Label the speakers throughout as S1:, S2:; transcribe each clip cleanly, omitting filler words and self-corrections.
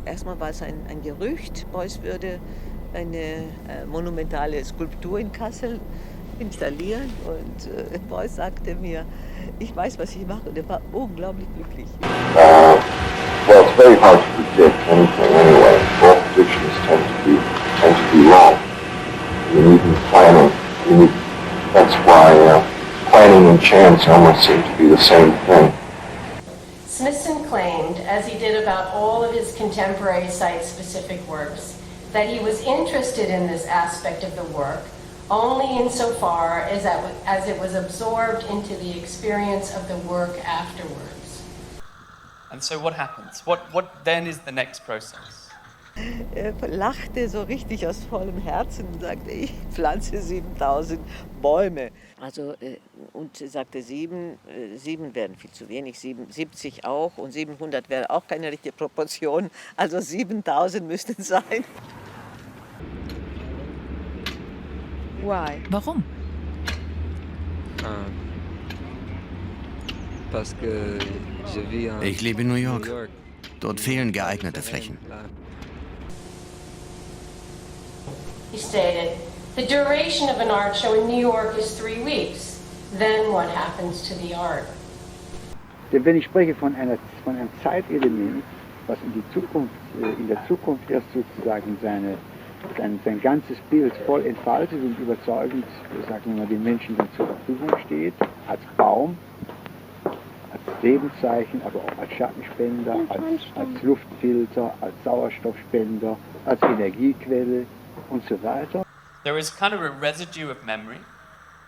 S1: erstmal war es ein Gerücht, Beuys würde eine monumentale Skulptur in Kassel installieren und Beuys sagte mir, ich weiß, was ich mache und er war unglaublich glücklich.
S2: Well, it's very hard to predict anything anyway. All predictions tend to be wrong. You need planning. That's why planning and chance almost seem to be the same thing.
S3: Smithson claimed, as he did about all of his contemporary site-specific works, that he was interested in this aspect of the work only insofar as it was absorbed into the experience of the work afterwards.
S4: And so what happens? What then is the next process?
S1: Er lachte so richtig aus vollem Herzen und sagte, ich pflanze 7000 Bäume. Also, und sagte, sieben wären viel zu wenig, 70 auch und 700 wäre auch keine richtige Proportion. Also 7000 müssten es sein.
S5: Why?
S6: Warum?
S7: Ich lebe in New York. Dort fehlen geeignete Flächen.
S3: He stated, the duration of an art show in New York is 3 weeks. Then what happens to the art?
S8: Denn wenn ich spreche von einem Zeitelement, was in der Zukunft erst sozusagen sein ganzes Bild voll entfaltet und überzeugend, sagen wir mal, den Menschen dann zur Verfügung steht, als Baum, als Lebenszeichen, aber auch als Schattenspender, als Luftfilter, als Sauerstoffspender, als Energiequelle und so weiter.
S4: There is kind of a residue of memory.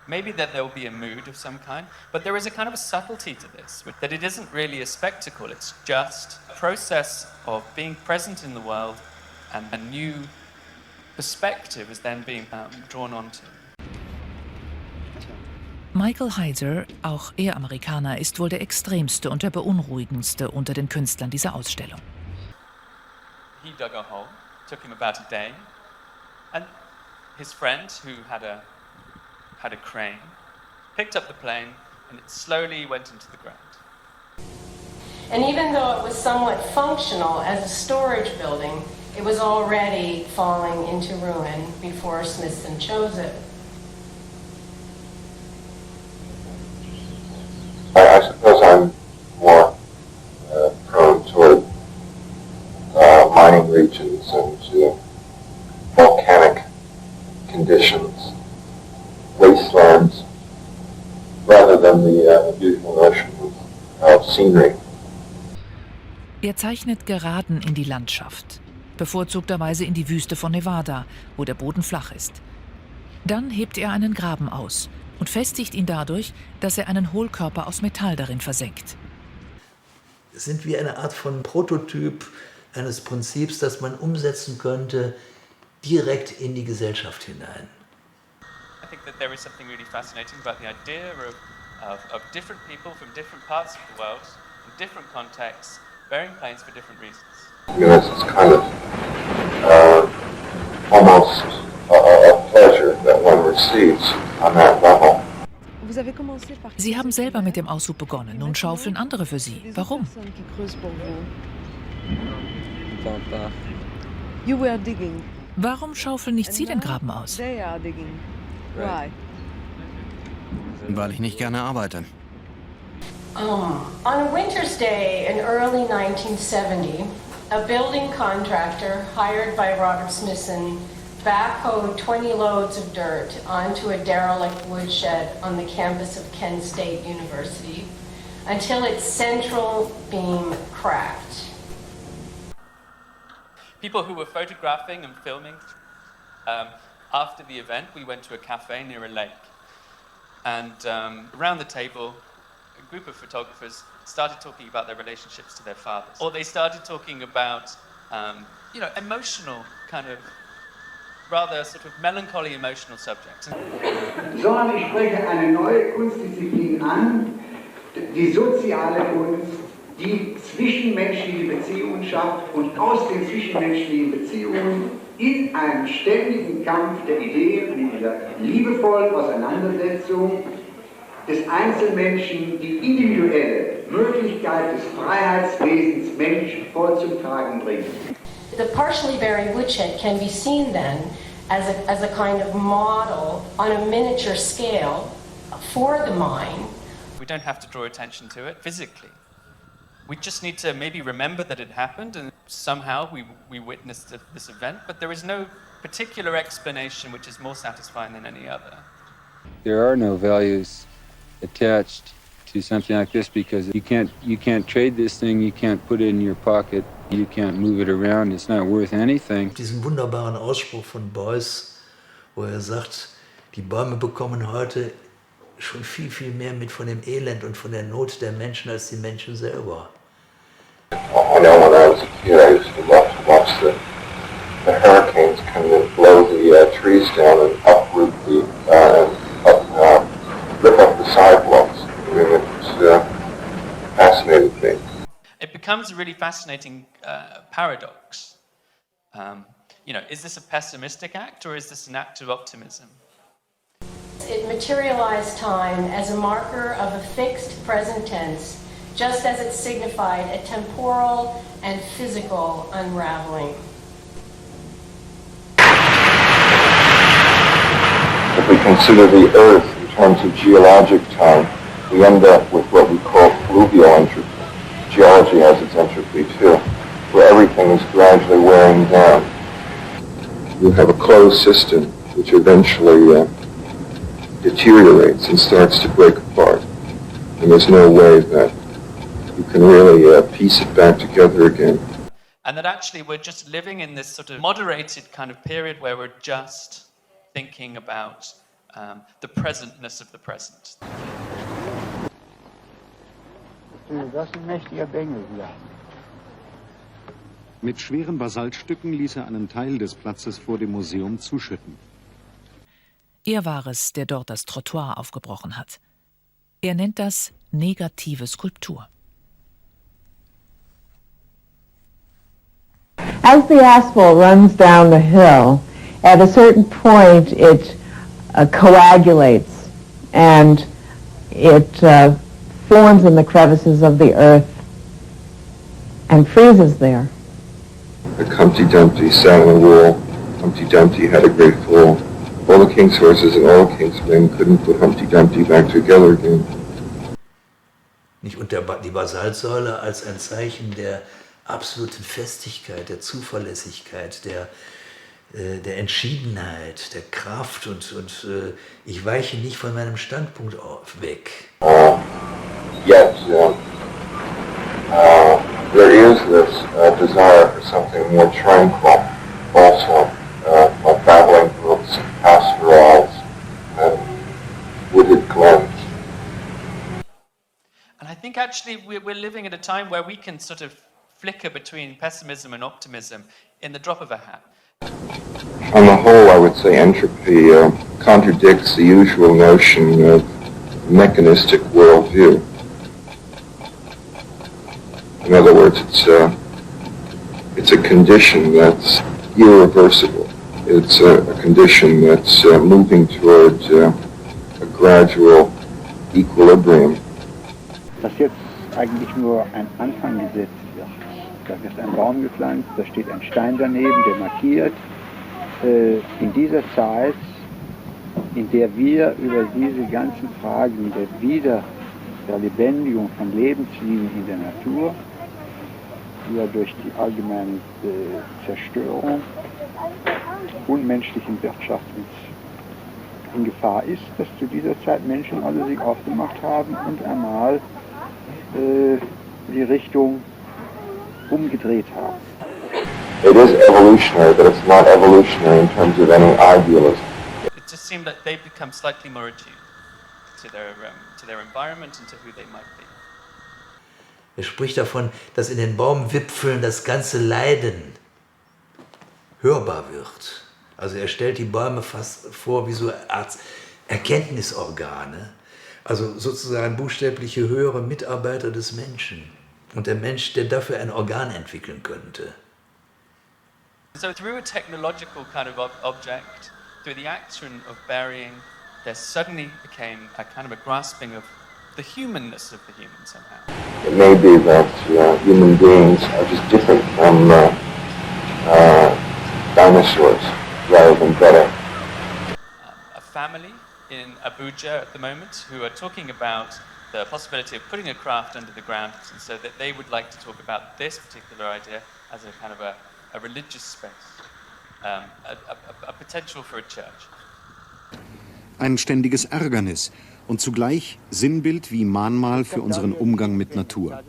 S4: Maybe that there will be a mood of some kind, but there is a kind of a subtlety to this, that it isn't really a spectacle, it's just a process of being present in the world and a new perspective is then being drawn onto.
S6: Michael Heizer, auch er Amerikaner, ist wohl der extremste und der beunruhigendste unter den Künstlern dieser Ausstellung.
S4: He dug a hole, took him about a day, and his friend, who had a crane, picked up the plane and it slowly went into the ground.
S3: And even though it was somewhat functional as a storage building, it was already falling into ruin before Smithson chose it.
S2: I suppose I'm more prone toward mining regions and volcanic conditions, wastelands, rather than the beautiful notion of scenery.
S6: Er zeichnet Geraden in die Landschaft, bevorzugterweise in die Wüste von Nevada, wo der Boden flach ist. Dann hebt er einen Graben aus und festigt ihn dadurch, dass er einen Hohlkörper aus Metall darin versenkt.
S9: Es sind wie eine Art von Prototyp eines Prinzips, das man umsetzen könnte, direkt in die Gesellschaft hinein.
S4: I think that there is something really fascinating about the idea of different people from different parts of the world, in different contexts, bearing planes for different reasons.
S2: You know, it's kind of almost a pleasure that one receives on that level.
S6: Sie haben selber mit dem Aushub begonnen, nun schaufeln andere für Sie. Warum?
S5: You were digging.
S6: Warum schaufeln nicht Sie den Graben aus?
S5: They are digging. Why?
S7: Weil ich nicht gerne arbeite.
S3: On a winter's day in early 1970, a building contractor hired by Robert Smithson backhoed 20 loads of dirt onto a derelict woodshed on the campus of Kent State University until its central beam cracked.
S4: People who were photographing and filming, after the event, we went to a cafe near a lake. And around the table, a group of photographers started talking about their relationships to their fathers. Or they started talking about, emotional kind of, rather sort of melancholy emotional subjects.
S10: Sondern ich spreche eine neue Kunstdisziplin an, die soziale Kunst, die zwischenmenschliche Beziehungen schafft und aus den zwischenmenschlichen Beziehungen in einem ständigen Kampf der Ideen, in dieser liebevollen Auseinandersetzung des Einzelmenschen die individuelle Möglichkeit des Freiheitswesens Mensch vorzutragen bringt.
S3: The partially buried woodshed can be seen then as a kind of model on a miniature scale for the mine.
S4: We don't have to draw attention to it physically. We just need to maybe remember that it happened and somehow we witnessed this event, but there is no particular explanation which is more satisfying than any other.
S11: There are no values attached to something like this because you can't trade this thing, you can't put it in your pocket, you can't move it around, it's not worth anything.
S9: Diesen wunderbaren Ausspruch von Beuys, wo er sagt, die Bäume bekommen heute schon viel, viel mehr mit von dem Elend und von der Not der Menschen als die Menschen selber.
S2: I know when I was a kid, I used to love to watch the hurricanes come and blow the trees down and uproot rip up the sidewalks. I mean, it fascinated me.
S4: It becomes a really fascinating paradox. Is this a pessimistic act or is this an act of optimism?
S3: It materialized time as a marker of a fixed present tense, just as it signified a temporal and physical unraveling.
S2: If we consider the Earth in terms of geologic time, we end up with what we call fluvial entropy. Geology has its entropy too, where everything is gradually wearing down. You have a closed system which eventually deteriorates and starts to break apart. And there's no way that you can really piece it back together again.
S4: And that actually we're just living in this sort of moderated kind of period where we're just thinking about the presentness of the present.
S8: Das ist ein mächtiger Bengel hier.
S12: Mit schweren Basaltstücken ließ er einen Teil des Platzes vor dem Museum zuschütten.
S6: Er war es, der dort das Trottoir aufgebrochen hat. Er nennt das negative Skulptur.
S13: As the asphalt runs down the hill, at a certain point it coagulates and it forms in the crevices of the earth and freezes there.
S2: Like Humpty Dumpty sat on a wall. Humpty Dumpty had a great fall. All the king's horses and all the king's men couldn't put Humpty Dumpty back together again.
S9: Nicht? Und die Basaltsäule als ein Zeichen der absoluten Festigkeit, der Zuverlässigkeit, der Entschiedenheit, der Kraft und ich weiche nicht von meinem Standpunkt weg.
S2: Yet, there is this desire for something more tranquil, also, like babbling brooks, pastorals, and wooded glens.
S4: And I think actually we're living at a time where we can sort of flicker between pessimism and optimism in the drop of a hat.
S2: On the whole, I would say entropy contradicts the usual notion of mechanistic worldview. In other words, it's a condition that's irreversible. It's a condition that's moving toward a gradual equilibrium.
S8: Dass jetzt eigentlich nur ein Anfang gesetzt wird. Da wird ein Baum gepflanzt, da steht ein Stein daneben, der markiert. In dieser Zeit, in der wir über diese ganzen Fragen der Lebendigung von Lebenslinien in der Natur, die ja durch die allgemeine Zerstörung unmenschlichen Wirtschaftens in Gefahr ist, dass zu dieser Zeit Menschen alle sich aufgemacht haben und einmal die Richtung umgedreht haben.
S2: It is evolutionary, but it's not evolutionary in terms of any idealism.
S4: It just seemed that they become slightly more attuned to their environment and to who they might be.
S9: Er spricht davon, dass in den Baumwipfeln das ganze Leiden hörbar wird. Also er stellt die Bäume fast vor wie so eine Art Erkenntnisorgane, also sozusagen buchstäbliche höhere Mitarbeiter des Menschen. Und der Mensch, der dafür ein Organ entwickeln könnte.
S4: So through a technological kind of object, through the action of burying, there suddenly became a kind of a grasping of the humanness of the human somehow.
S2: It may be that human beings are just different from dinosaurs rather than better.
S4: A family in Abuja at the moment who are talking about the possibility of putting a craft under the ground, and so that they would like to talk about this particular idea as a kind of a religious space, a potential for a church.
S12: Ein ständiges Ärgernis und zugleich Sinnbild wie Mahnmal für unseren Umgang mit Natur.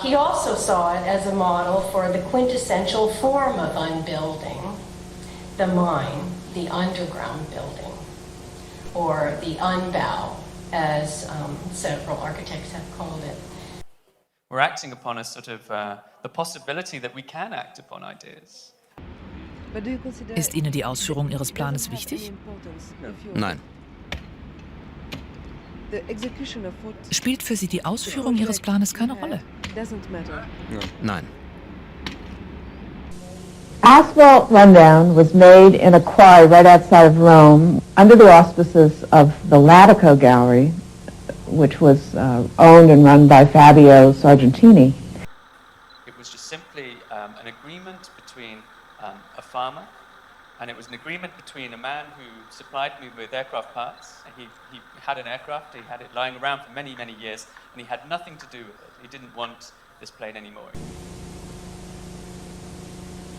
S3: He also saw it as a model for the quintessential form of unbuilding, the mine, the underground building, or the unbow, as several architects have called it.
S4: We're acting upon a sort of the possibility that we can act upon ideas.
S6: Ist Ihnen die Ausführung Ihres Planes wichtig?
S7: Nein.
S6: Spielt für Sie die Ausführung Ihres Planes keine Rolle?
S7: Nein.
S13: Asphalt Rundown was made in a quarry right outside of Rome under the auspices of the Latico Gallery, which was owned and run by Fabio Sargentini.
S4: It was just simply an agreement between a farmer, and it was an agreement between a man who supplied me with aircraft parts. He had an aircraft, he had it lying around for many, many years, and he had nothing to do with it. He didn't want this plane anymore.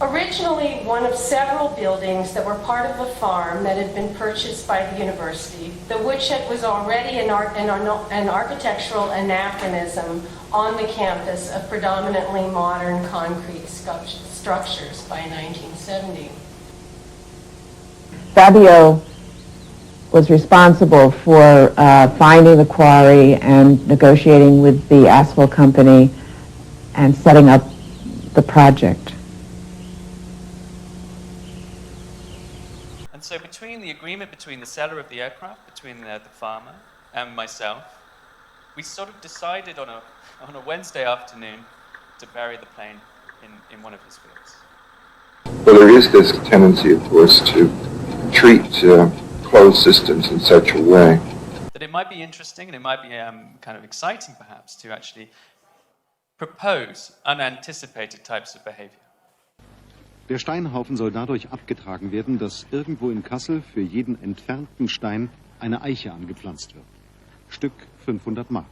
S3: Originally one of several buildings that were part of a farm that had been purchased by the university, the woodshed was already an architectural anachronism on the campus of predominantly modern concrete structures by 1970.
S13: Fabio was responsible for finding the quarry and negotiating with the asphalt company and setting up the project.
S4: And so between the agreement between the seller of the aircraft, between the farmer and myself, we sort of decided on a Wednesday afternoon to bury the plane in one of his fields.
S2: Well, there is this tendency, of course, to treat closed systems in such a way
S4: that it might be interesting and it might be kind of exciting perhaps to actually propose unanticipated types of behavior.
S12: Der Steinhaufen soll dadurch abgetragen werden, dass irgendwo in Kassel für jeden entfernten Stein eine Eiche angepflanzt wird. Stück 500 Mark.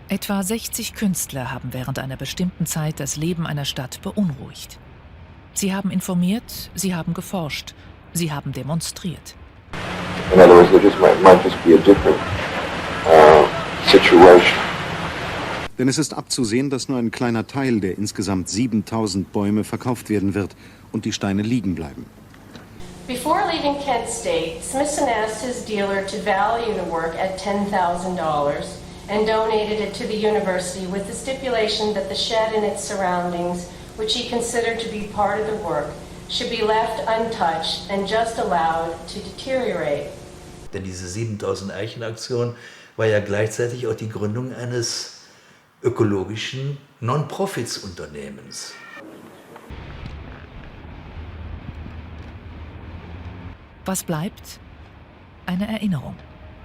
S6: Etwa 60 Künstler haben während einer bestimmten Zeit das Leben einer Stadt beunruhigt. Sie haben informiert, sie haben geforscht, sie haben demonstriert.
S2: In other words, it might just be a different situation.
S12: Denn es ist abzusehen, dass nur ein kleiner Teil der insgesamt 7000 Bäume verkauft werden wird und die Steine liegen bleiben.
S3: Before leaving Kent State, Smithson asked his dealer to value the work at $10,000 and donated it to the university with the stipulation that the shed and its surroundings, which he considered to be part of the work, should be left untouched and just allowed to deteriorate.
S9: Denn diese 7000 Eichen-Aktion war ja gleichzeitig auch die Gründung eines ökologischen Non-Profits-Unternehmens.
S6: Was bleibt? Eine Erinnerung.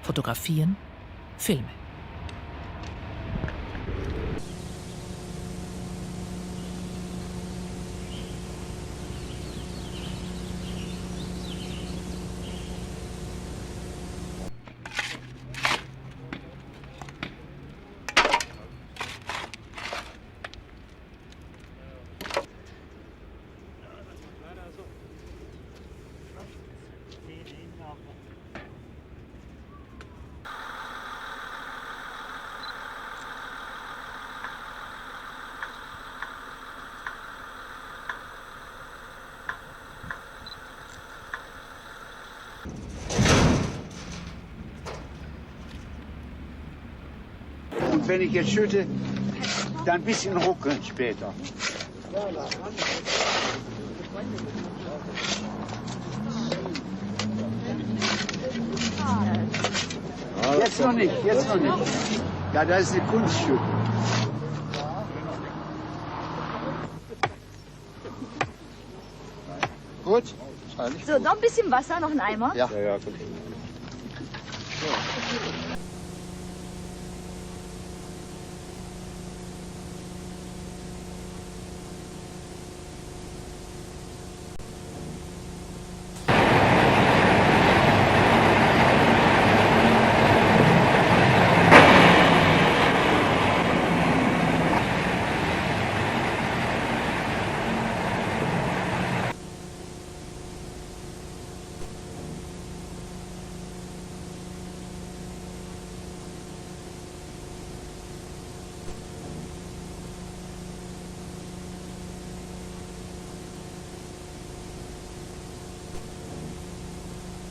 S6: Fotografien, Filme.
S8: Und wenn ich jetzt schütte, dann ein bisschen ruckeln später. Jetzt noch nicht, jetzt noch nicht. Ja, das ist ein Kunststück. Gut?
S14: So, noch ein bisschen Wasser, noch ein Eimer?
S8: Ja, gut.